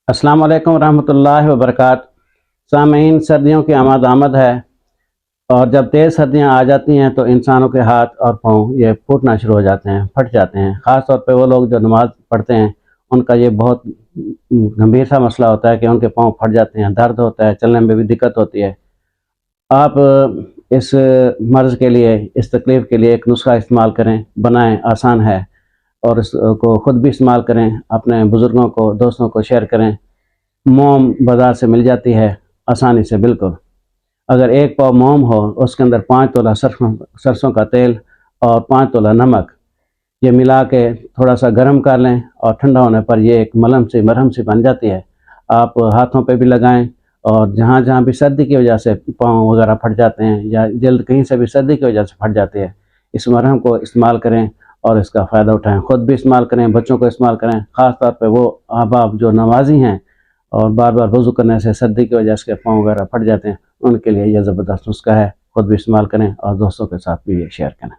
السلام علیکم ورحمۃ اللہ وبرکاتہ۔ سامعین، سردیوں کی آمد ہے اور جب تیز سردیاں آ جاتی ہیں تو انسانوں کے ہاتھ اور پاؤں یہ پھوٹنا شروع ہو جاتے ہیں، پھٹ جاتے ہیں۔ خاص طور پہ وہ لوگ جو نماز پڑھتے ہیں ان کا یہ بہت گمبھیر سا مسئلہ ہوتا ہے کہ ان کے پاؤں پھٹ جاتے ہیں، درد ہوتا ہے، چلنے میں بھی دقت ہوتی ہے۔ آپ اس مرض کے لیے، اس تکلیف کے لیے ایک نسخہ استعمال کریں، بنائیں، آسان ہے، اور اس کو خود بھی استعمال کریں، اپنے بزرگوں کو، دوستوں کو شیئر کریں۔ موم بازار سے مل جاتی ہے آسانی سے، بالکل۔ اگر 1 پاؤ موم ہو، اس کے اندر 5 تولہ سرسوں کا تیل اور 5 تولہ نمک، یہ ملا کے تھوڑا سا گرم کر لیں اور ٹھنڈا ہونے پر یہ ایک مرہم سی بن جاتی ہے۔ آپ ہاتھوں پہ بھی لگائیں، اور جہاں جہاں بھی سردی کی وجہ سے پاؤں وغیرہ پھٹ جاتے ہیں یا جلد کہیں سے بھی سردی کی وجہ سے پھٹ جاتی ہے، اس مرہم کو استعمال کریں اور اس کا فائدہ اٹھائیں۔ خود بھی استعمال کریں، بچوں کو استعمال کریں، خاص طور پہ وہ احباب جو نمازی ہیں اور بار بار وضو کرنے سے سردی کی وجہ سے پاؤں وغیرہ پھٹ جاتے ہیں، ان کے لیے یہ زبردست نسخہ ہے۔ خود بھی استعمال کریں اور دوستوں کے ساتھ بھی یہ شیئر کریں۔